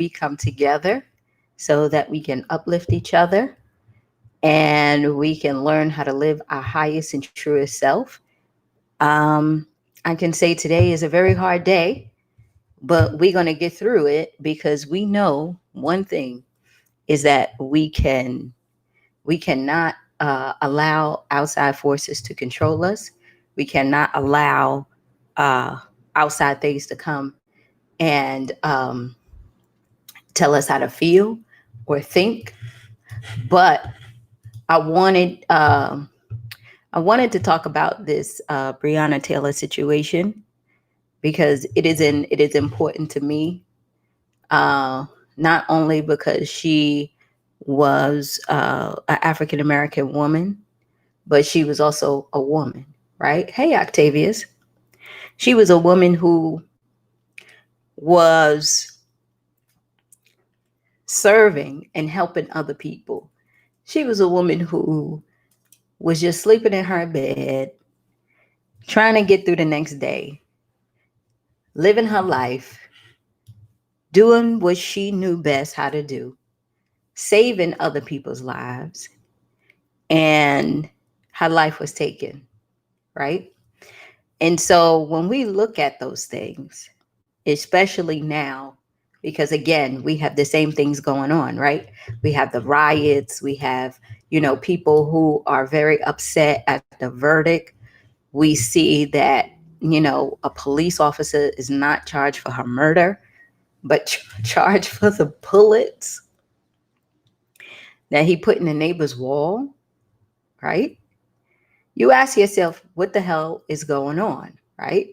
we come together so that we can uplift each other and we can learn how to live our highest and truest self. Um, I can say today is a very hard day, but we're going to get through it because we know one thing is that we cannot allow outside forces to control us. We cannot allow uh, outside things to come and tell us how to feel or think. But I wanted I wanted to talk about this Breonna Taylor situation because it is important to me. Uh, Not only because she was an African American woman, but she was also a woman, right? Hey, Octavius. She was a woman who was serving and helping other people. She was a woman who was just sleeping in her bed, trying to get through the next day, living her life, doing what she knew best how to do, saving other people's lives, and her life was taken, right? And so when we look at those things, especially now, because again, we have the same things going on, right? We have the riots, we have, people who are very upset at the verdict. We see that, a police officer is not charged for her murder, but charged for the bullets that he put in the neighbor's wall, right? You ask yourself, what the hell is going on, right?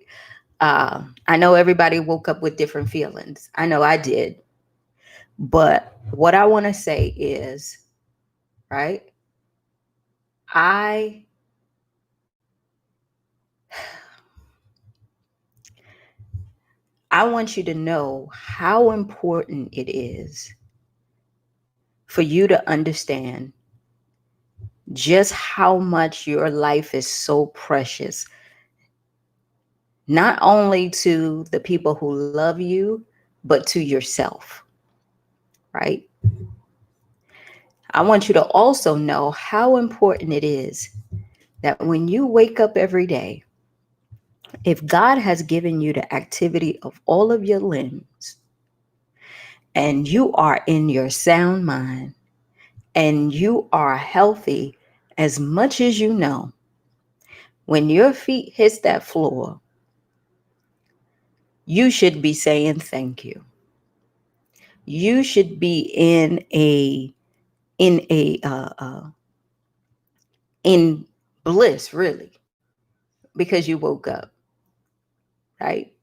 I know everybody woke up with different feelings. I know I did. But what I want to say is, right? I I want you to know how important it is for you to understand just how much your life is so precious, not only to the people who love you, but to yourself, right? I want you to also know how important it is that when you wake up every day, if God has given you the activity of all of your limbs and you are in your sound mind and you are healthy as much as you know, when your feet hits that floor, you should be saying thank you. You should be in a in bliss, really, because you woke up, right?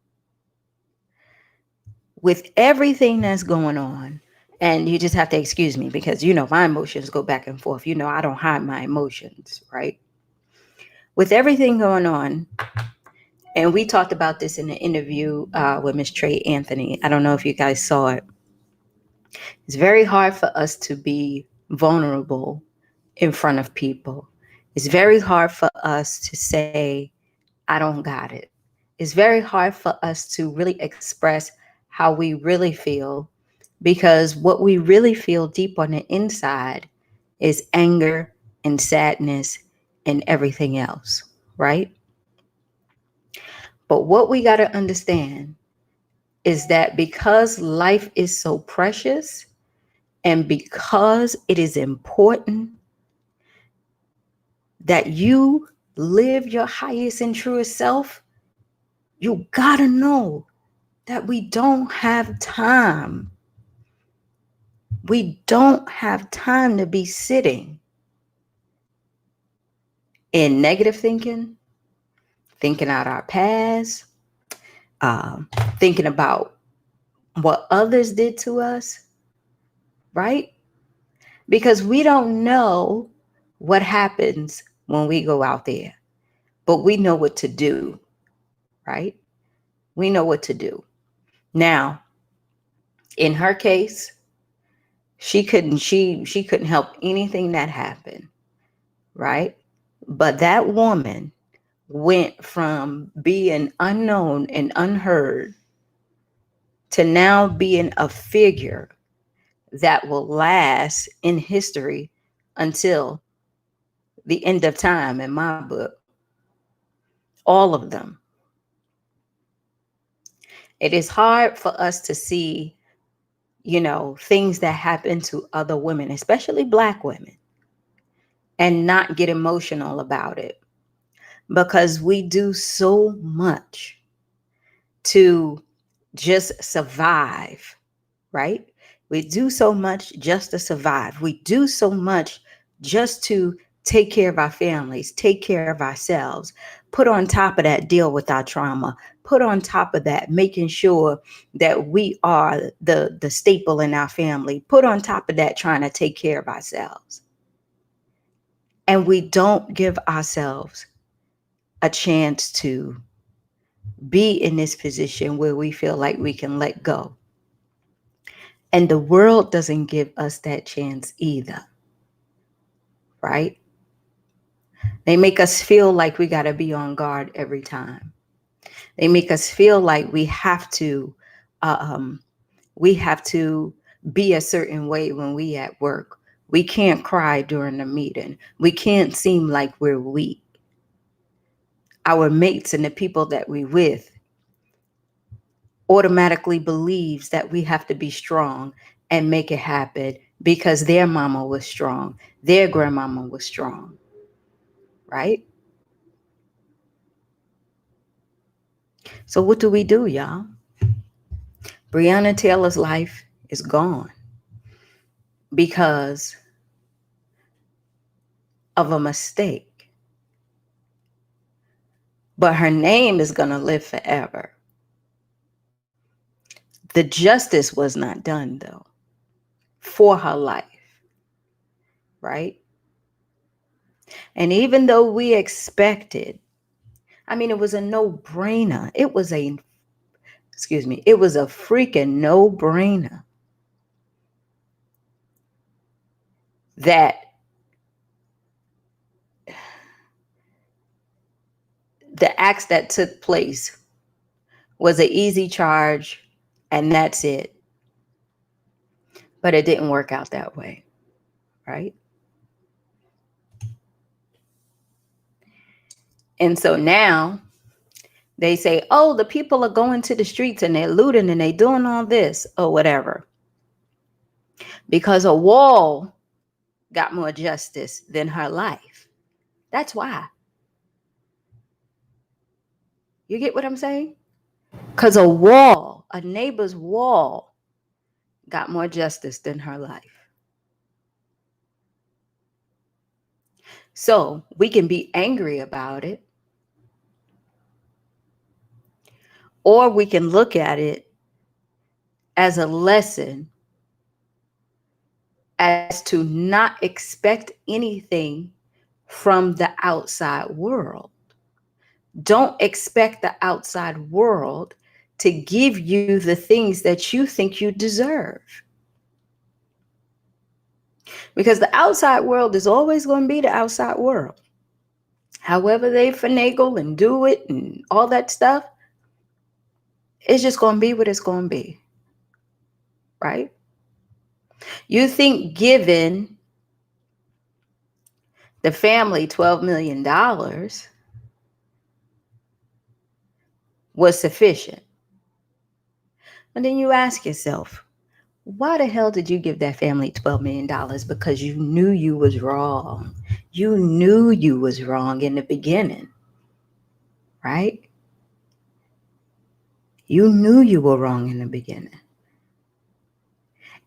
With everything that's going on, and you just have to excuse me because my emotions go back and forth. I don't hide my emotions, right? With everything going on, and we talked about this in the interview with Miss Trey Anthony. I don't know if you guys saw it. It's very hard for us to be vulnerable in front of people. It's very hard for us to say, I don't got it. It's very hard for us to really express how we really feel because what we really feel deep on the inside is anger and sadness and everything else, right? But what we got to understand is that because life is so precious and because it is important that you live your highest and truest self, you got to know that we don't have time. We don't have time to be sitting in negative thinking, thinking out our past, um, thinking about what others did to us, right? Because we don't know what happens when we go out there, but we know what to do, right? We know what to do. Now, in her case, she couldn't help anything that happened, right? But that woman went from being unknown and unheard to now being a figure that will last in history until the end of time, in my book. All of them. It is hard for us to see, things that happen to other women, especially Black women, and not get emotional about it, because we do so much to just survive, right? We do so much just to survive. We do so much just to take care of our families, take care of ourselves, put on top of that, deal with our trauma, put on top of that, making sure that we are the staple in our family, put on top of that, trying to take care of ourselves. And we don't give ourselves a chance to be in this position where we feel like we can let go. And the world doesn't give us that chance either, right? They make us feel like we got to be on guard every time. They make us feel like we have to be a certain way when we at work. We can't cry during the meeting. We can't seem like we're weak. Our mates and the people that we with automatically believes that we have to be strong and make it happen because their mama was strong, their grandmama was strong, right? So what do we do, y'all? Breonna Taylor's life is gone because of a mistake. But her name is going to live forever. The justice was not done, though, for her life, right? And even though we expected, it was a no-brainer. It was a freaking no-brainer that the acts that took place was an easy charge and that's it. But it didn't work out that way, right? And so now they say, oh, the people are going to the streets and they're looting and they're doing all this or whatever. Because a wall got more justice than her life. That's why. You get what I'm saying? Because a neighbor's wall, got more justice than her life. So we can be angry about it, or we can look at it as a lesson as to not expect anything from the outside world. Don't expect the outside world to give you the things that you think you deserve. Because the outside world is always going to be the outside world. However they finagle and do it and all that stuff, it's just going to be what it's going to be. Right? You think giving the family $12 million was sufficient. And then you ask yourself, why the hell did you give that family $12 million? Because you knew you was wrong. You knew you was wrong in the beginning, right? You knew you were wrong in the beginning.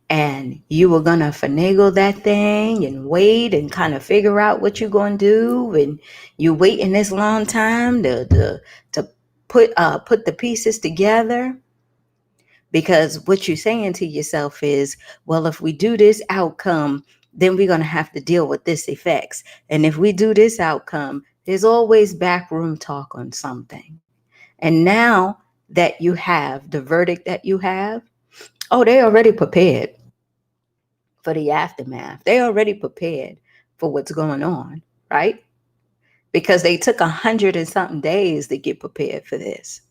And you were going to finagle that thing and wait and kind of figure out what you're going to do. And you waiting this long time to put the pieces together. Because what you're saying to yourself is, well, if we do this outcome, then we're going to have to deal with this effects. And if we do this outcome, there's always backroom talk on something. And now that you have the verdict that you have, they already prepared for the aftermath. They already prepared for what's going on, right? Because they took 100 and something days to get prepared for this.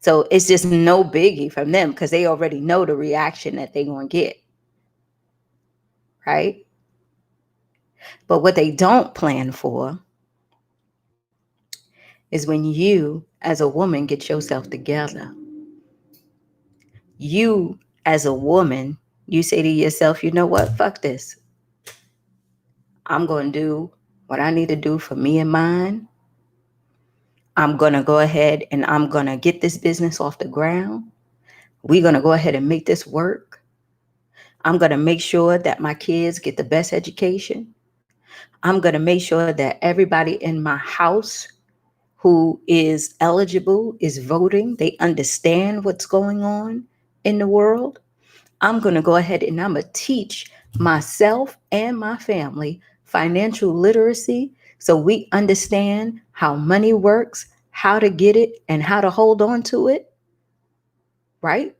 So it's just no biggie from them because they already know the reaction that they're going to get. Right? But what they don't plan for is when you, as a woman, get yourself together. You, as a woman, you say to yourself, you know what? Fuck this. I'm going to do what I need to do for me and mine. I'm going to go ahead and I'm going to get this business off the ground. We're going to go ahead and make this work. I'm going to make sure that my kids get the best education. I'm going to make sure that everybody in my house who is eligible is voting. They understand what's going on in the world. I'm going to go ahead and I'm going to teach myself and my family financial literacy so we understand how money works, how to get it, and how to hold on to it. Right?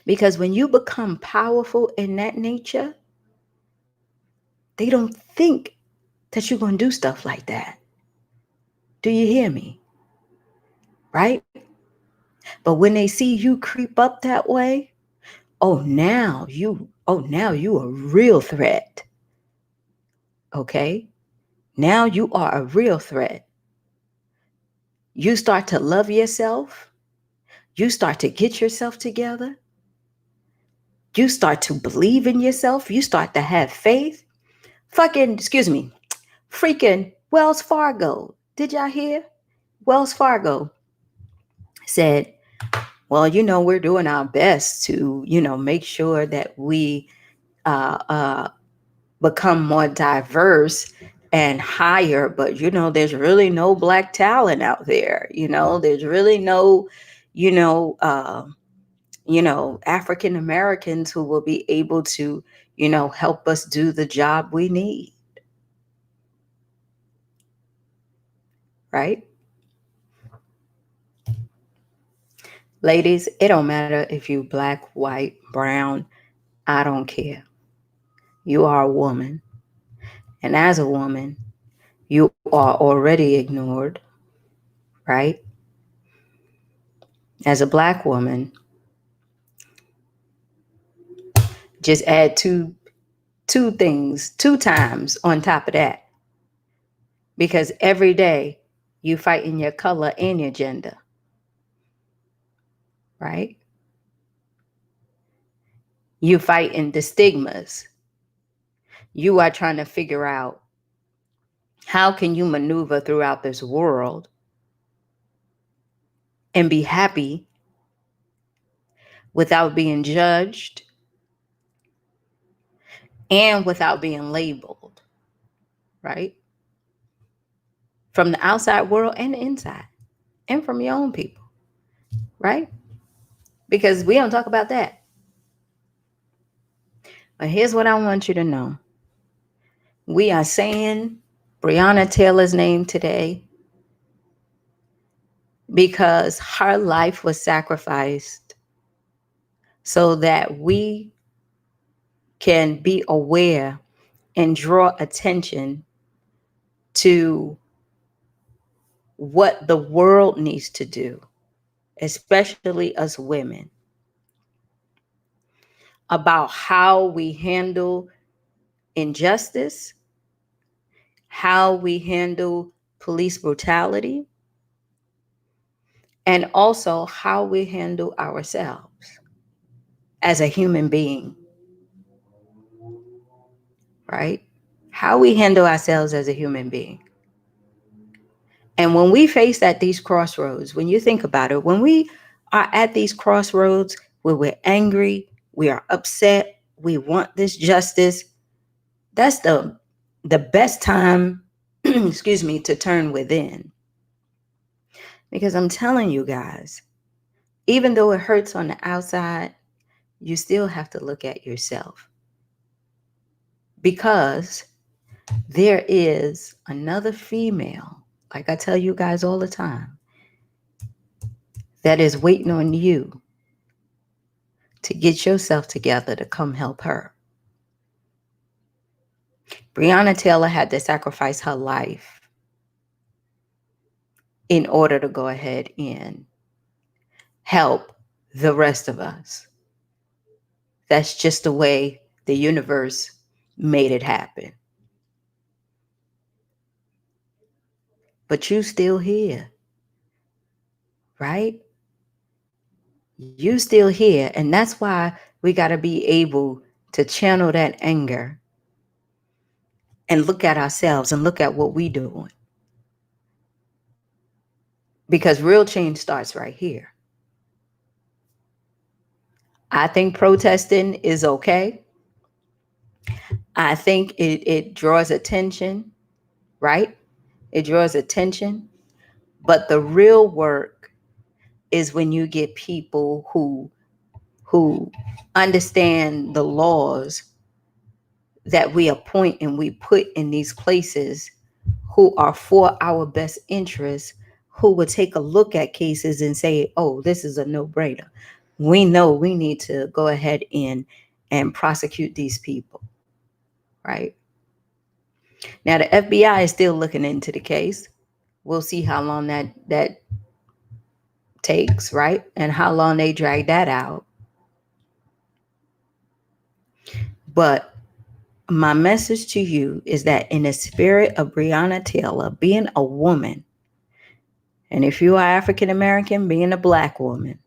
Because when you become powerful in that nature, they don't think that you're going to do stuff like that. Do you hear me? Right? But when they see you creep up that way, now you a real threat. Okay? Now you are a real threat. You start to love yourself. You start to get yourself together. You start to believe in yourself. You start to have faith. Freaking Wells Fargo. Did y'all hear? Wells Fargo said, well, we're doing our best to, make sure that we become more diverse and hire, but there's really no Black talent out there. There's really no, African Americans who will be able to, help us do the job we need. Right? Ladies, it don't matter if you Black, white, brown, I don't care. You are a woman. And as a woman, you are already ignored, right? As a Black woman, just add two things, 2 times on top of that. Because every day you fighting your color and your gender, right? You fighting the stigmas. You are trying to figure out how can you maneuver throughout this world and be happy without being judged and without being labeled, right? From the outside world and the inside, and from your own people, right? Because we don't talk about that. But here's what I want you to know. We are saying Breonna Taylor's name today because her life was sacrificed so that we can be aware and draw attention to what the world needs to do, especially us women, about how we handle injustice, how we handle police brutality, and also how we handle ourselves as a human being, right? How we handle ourselves as a human being. And when we face at these crossroads, when you think about it, when we are at these crossroads where we're angry, we are upset, we want this justice, that's the best time, to turn within. Because I'm telling you guys, even though it hurts on the outside, you still have to look at yourself. Because there is another female, like I tell you guys all the time, that is waiting on you to get yourself together to come help her. Breonna Taylor had to sacrifice her life in order to go ahead and help the rest of us. That's just the way the universe made it happen. But you still here, right? You still here. And that's why we got to be able to channel that anger and look at ourselves and look at what we doing. Because real change starts right here. I think protesting is okay. I think it draws attention, right? It draws attention. But the real work is when you get people who understand the laws that we appoint and we put in these places, who are for our best interests, who would take a look at cases and say, oh, this is a no-brainer. We know we need to go ahead and prosecute these people, right? Now, the FBI is still looking into the case. We'll see how long that takes, right? And how long they drag that out. But my message to you is that in the spirit of Breonna Taylor, being a woman, and if you are African American, being a Black woman,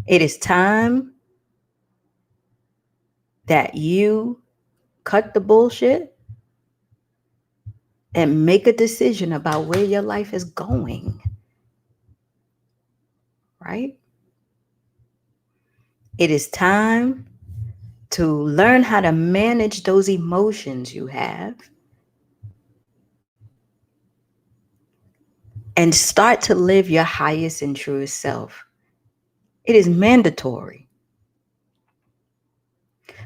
it is time that you cut the bullshit and make a decision about where your life is going, right? It is time to learn how to manage those emotions you have and start to live your highest and truest self. It is mandatory.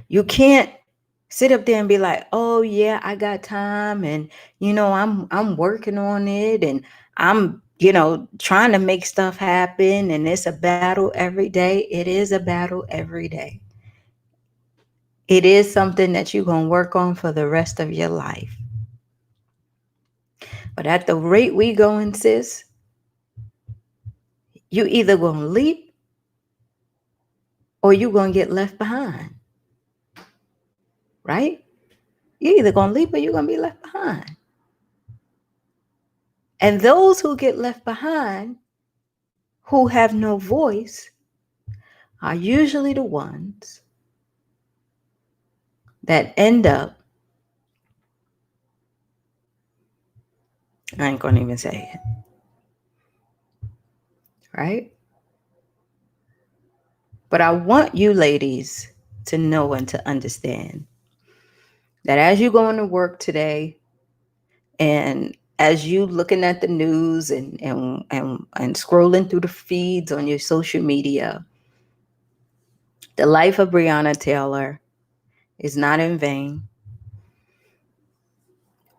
You can't sit up there and be like, oh yeah, I got time, and I'm working on it, and I'm trying to make stuff happen, and it's a battle every day. It is a battle every day. It is something that you're going to work on for the rest of your life. But at the rate we going, sis, you either going to leap or you're going to get left behind, right? You're either going to leap or you're going to be left behind. And those who get left behind, who have no voice, are usually the ones that end up, I ain't going to even say it, right? But I want you ladies to know and to understand that as you go into work today, and as you looking at the news and scrolling through the feeds on your social media, the life of Breonna Taylor is not in vain.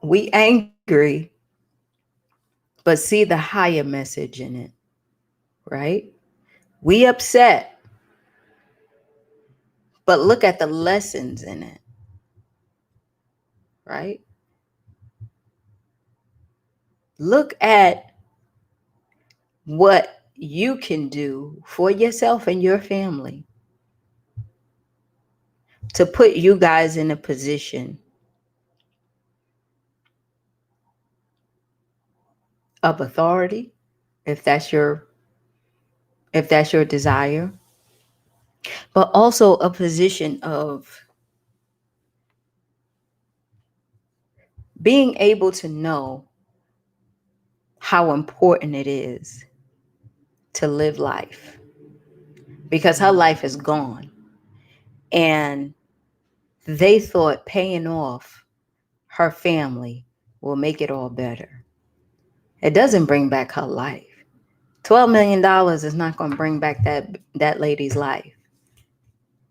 We angry, but see the higher message in it, right? We upset, but look at the lessons in it, right? Look at what you can do for yourself and your family to put you guys in a position of authority, if that's your desire, but also a position of being able to know how important it is to live life, because her life is gone, and they thought paying off her family will make it all better. It doesn't bring back her life. $12 million is not going to bring back that lady's life,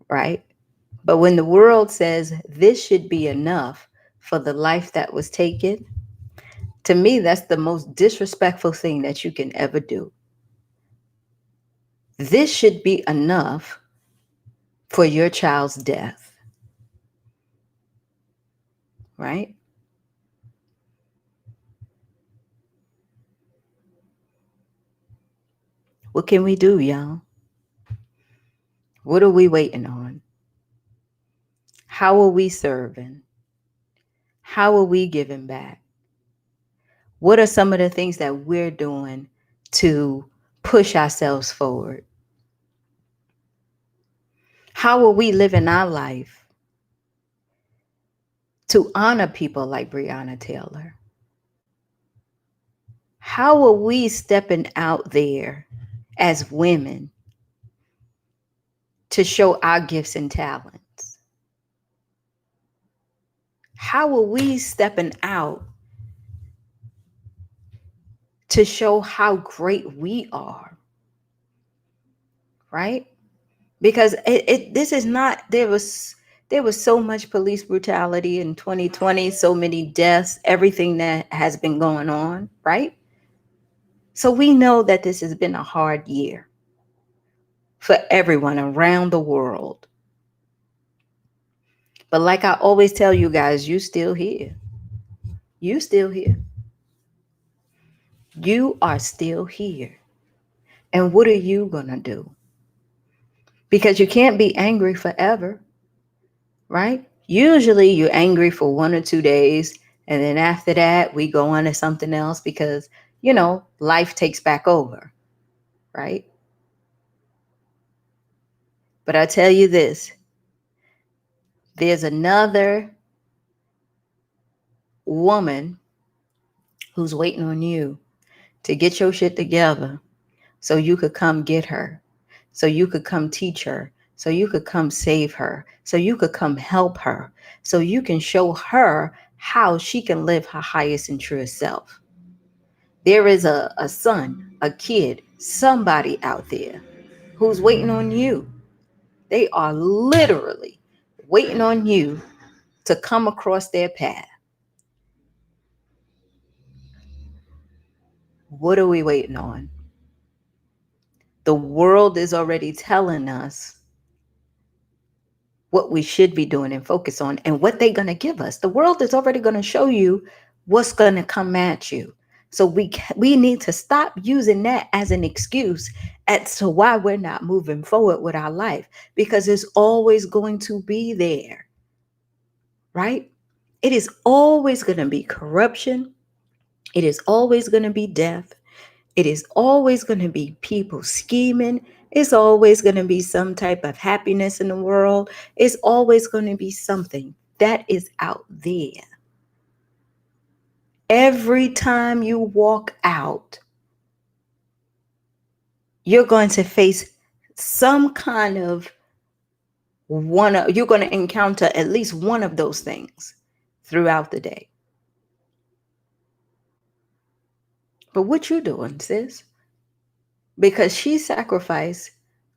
right? But when the world says this should be enough for the life that was taken, to me, that's the most disrespectful thing that you can ever do. This should be enough for your child's death, right? What can we do, y'all? What are we waiting on? How are we serving? How are we giving back? What are some of the things that we're doing to push ourselves forward? How are we living our life to honor people like Breonna Taylor? How are we stepping out there as women to show our gifts and talents? How are we stepping out to show how great we are? Right? Because this is not, there was so much police brutality in 2020, so many deaths, everything that has been going on, right? So we know that this has been a hard year for everyone around the world. But like I always tell you guys, you still here. You still here. You are still here. And what are you going to do? Because you can't be angry forever, right? Usually you're angry for 1 or 2 days. And then after that, we go on to something else because, life takes back over, right? But I tell you this, there's another woman who's waiting on you to get your shit together so you could come get her, so you could come teach her, so you could come save her, so you could come help her, so you can show her how she can live her highest and truest self. There is a son, a kid, somebody out there who's waiting on you. They are literally waiting on you to come across their path. What are we waiting on? The world is already telling us what we should be doing and focus on and what they're going to give us. The world is already going to show you what's going to come at you. So we need to stop using that as an excuse as to why we're not moving forward with our life, because it's always going to be there, right? It is always going to be corruption. It is always going to be death. It is always going to be people scheming. It's always going to be some type of happiness in the world. It's always going to be something that is out there. Every time you walk out, you're going to face some kind of you're going to encounter at least one of those things throughout the day. But what you doing, sis? Because she sacrificed,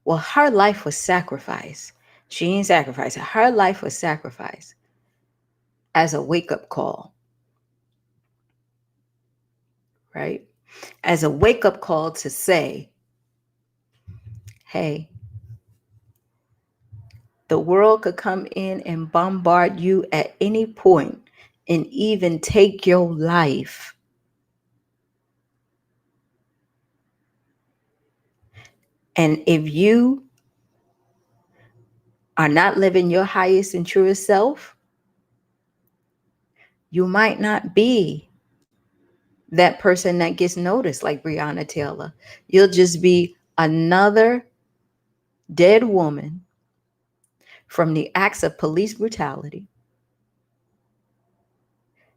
well, her life was sacrificed. She ain't sacrificed. Her life was sacrificed as a wake-up call, right? As a wake-up call to say, hey, the world could come in and bombard you at any point and even take your life. And if you are not living your highest and truest self, you might not be that person that gets noticed like Breonna Taylor. You'll just be another dead woman from the acts of police brutality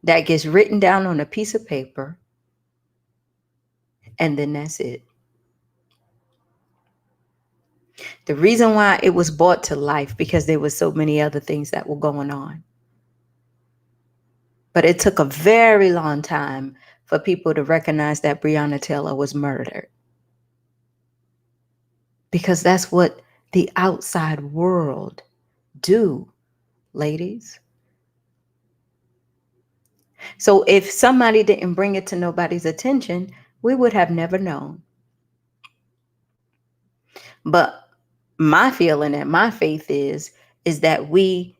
that gets written down on a piece of paper, and then that's it. The reason why it was brought to life, because there were so many other things that were going on. But it took a very long time for people to recognize that Breonna Taylor was murdered. Because that's what the outside world do, ladies. So if somebody didn't bring it to nobody's attention, we would have never known. But my feeling and my faith is that we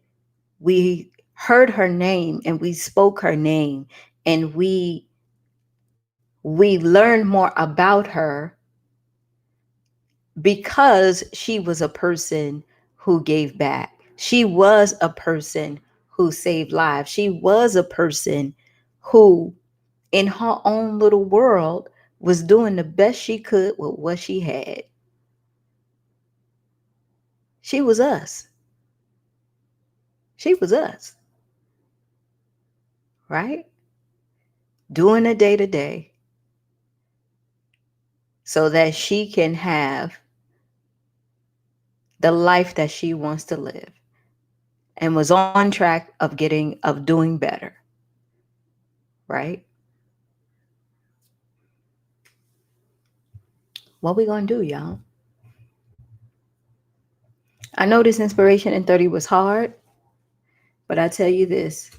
heard her name and we spoke her name, and we learned more about her because she was a person who gave back. She was a person who saved lives. She was a person who, in her own little world, was doing the best she could with what she had. She was us. She was us, right? Doing a day to day so that she can have the life that she wants to live, and was on track of doing better, right? What we gonna do, y'all? I know this inspiration in 30 was hard, but I tell you this.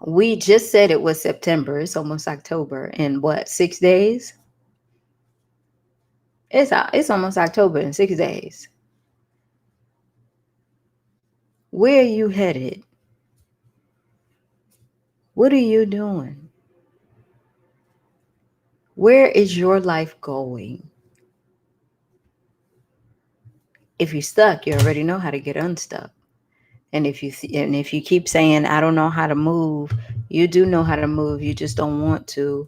We just said it was September. It's almost October. In what, 6 days? It's almost October in 6 days. Where are you headed? What are you doing? Where is your life going? If you're stuck, you already know how to get unstuck. And if you keep saying, I don't know how to move, you do know how to move. You just don't want to.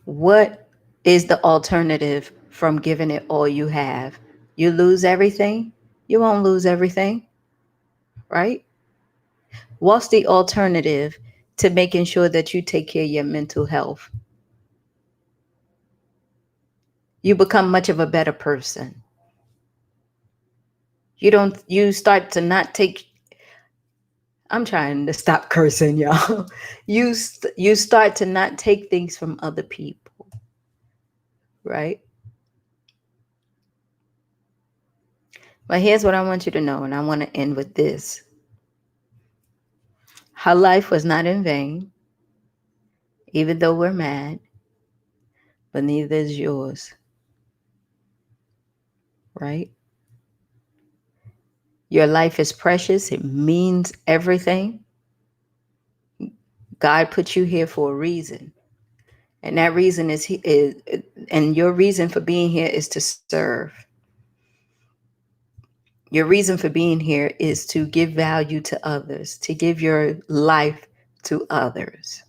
What is the alternative from giving it all you have? You lose everything? You won't lose everything, right? What's the alternative to making sure that you take care of your mental health? You become much of a better person. You start to not take, I'm trying to stop cursing, y'all. You start to not take things from other people, right? But here's what I want you to know, and I want to end with this. Her life was not in vain, even though we're mad, but neither is yours, right? Your life is precious. It means everything. God put you here for a reason. And that reason and your reason for being here is to serve. Your reason for being here is to give value to others, to give your life to others,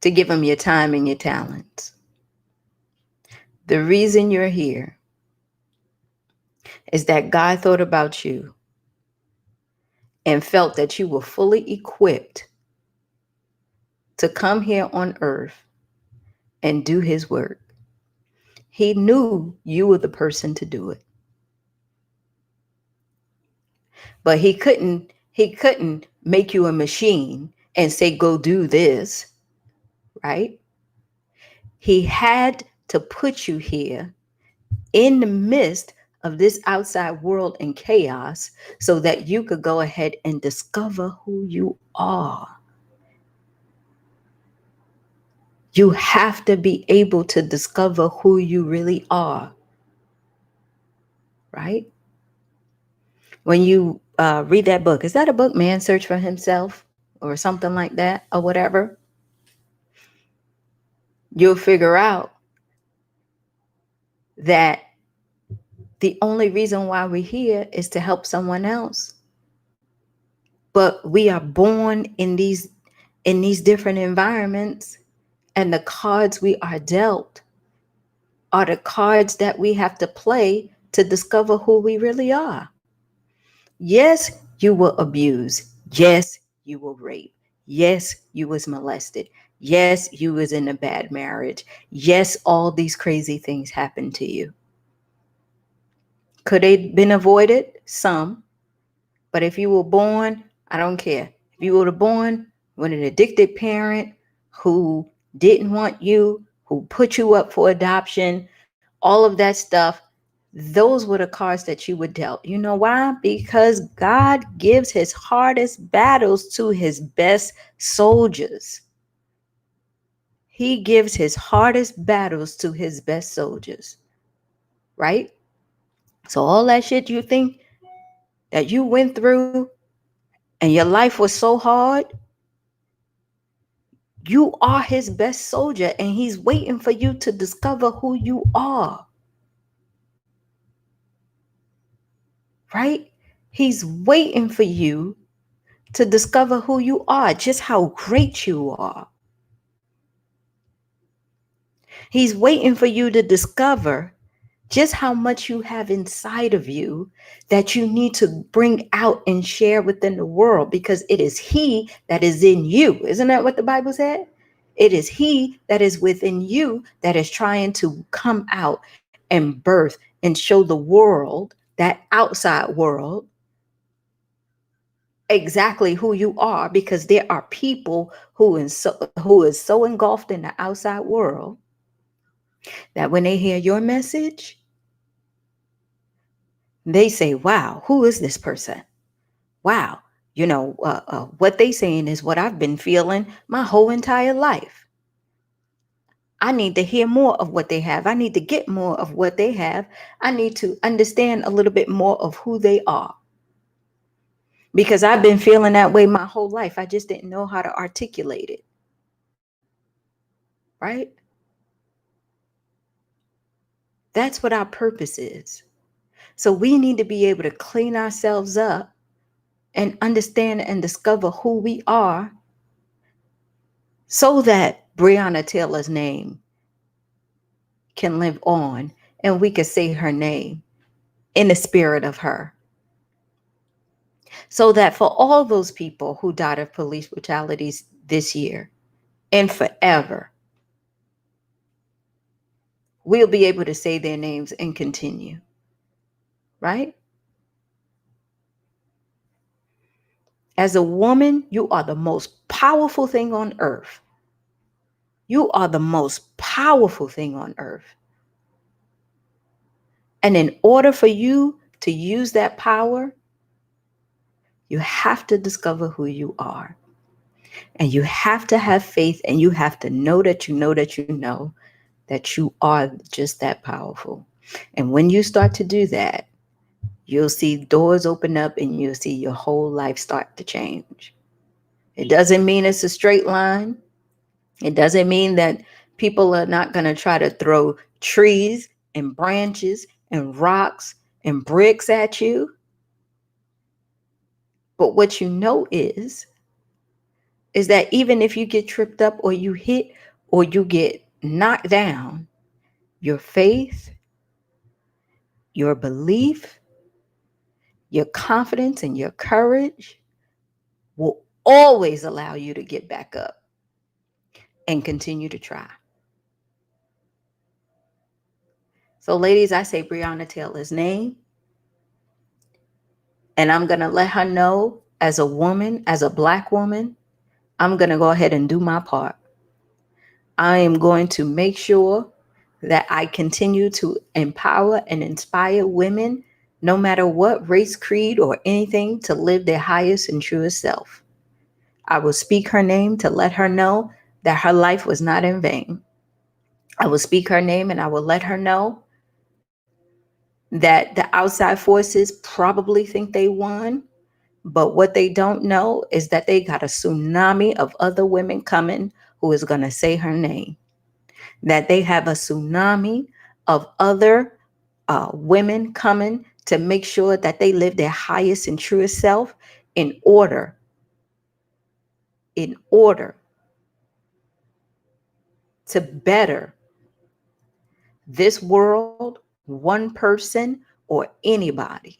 to give them your time and your talents. The reason you're here is that God thought about you and felt that you were fully equipped to come here on earth and do his work. He knew you were the person to do it. But he couldn't make you a machine and say, go do this, right? He had to put you here in the midst of this outside world and chaos so that you could go ahead and discover who you are. You have to be able to discover who you really are, right? When you read that book, is that a book, Man's Search for Himself, or something like that, or whatever? You'll figure out that the only reason why we're here is to help someone else. But we are born in these different environments, and the cards we are dealt are the cards that we have to play to discover who we really are. Yes, you were abused. Yes, you were raped. Yes, you was molested. Yes, you was in a bad marriage. Yes, all these crazy things happened to you. Could they been avoided? Some. But if you were born, I don't care. If you were born with an addicted parent who didn't want you, who put you up for adoption, all of that stuff, those were the cards that you were dealt. You know why? Because God gives his hardest battles to his best soldiers. He gives his hardest battles to his best soldiers, right? So all that shit you think that you went through and your life was so hard, You are his best soldier, and he's waiting for you to discover who you are. Right? He's waiting for you to discover who you are, just how great you are. He's waiting for you to discover just how much you have inside of you that you need to bring out and share within the world, because it is he that is in you. Isn't that what the Bible said? It is he that is within you that is trying to come out and birth and show the world, that outside world, exactly who you are, because there are people who is so engulfed in the outside world that when they hear your message, they say, wow, who is this person? Wow, what they saying is what I've been feeling my whole entire life. I need to hear more of what they have. I need to get more of what they have. I need to understand a little bit more of who they are, because I've been feeling that way my whole life. I just didn't know how to articulate it. Right? That's what our purpose is. So we need to be able to clean ourselves up and understand and discover who we are, so that Breonna Taylor's name can live on and we can say her name in the spirit of her. So that for all those people who died of police brutalities this year and forever, we'll be able to say their names and continue. Right? As a woman, you are the most powerful thing on earth. You are the most powerful thing on earth. And in order for you to use that power, you have to discover who you are. And you have to have faith, and you have to know that you know that you know that you are just that powerful. And when you start to do that, you'll see doors open up and you'll see your whole life start to change. It doesn't mean it's a straight line. It doesn't mean that people are not going to try to throw trees and branches and rocks and bricks at you. But what you know is that even if you get tripped up or you hit or you get knocked down, your faith, your belief, your confidence, and your courage will always allow you to get back up and continue to try. So, ladies, I say Breonna Taylor's name, and I'm going to let her know, as a woman, as a Black woman, I'm going to go ahead and do my part. I am going to make sure that I continue to empower and inspire women, no matter what race, creed, or anything, to live their highest and truest self. I will speak her name to let her know that her life was not in vain. I will speak her name and I will let her know that the outside forces probably think they won, but what they don't know is that they got a tsunami of other women coming who is going to say her name. That they have a tsunami of other women coming to make sure that they live their highest and truest self in order to better this world, one person, or anybody.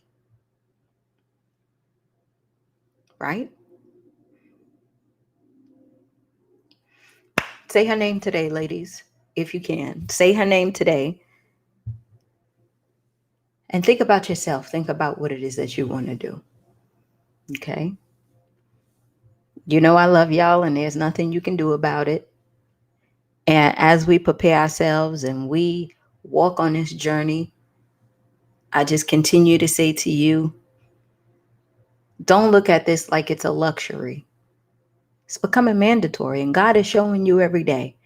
Right? Say her name today, ladies, if you can. Say her name today. And think about yourself. Think about what it is that you want to do. Okay? You know I love y'all, and there's nothing you can do about it. And as we prepare ourselves and we walk on this journey, I just continue to say to you, don't look at this like it's a luxury. It's becoming mandatory. And God is showing you every day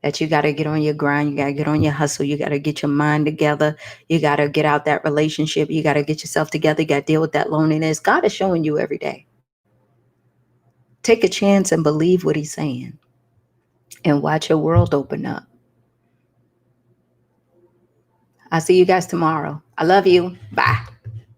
that you got to get on your grind. You got to get on your hustle. You got to get your mind together. You got to get out that relationship. You got to get yourself together. You got to deal with that loneliness. God is showing you every day. Take a chance and believe what he's saying. and watch your world open up. I'll see you guys tomorrow. I love you. Bye.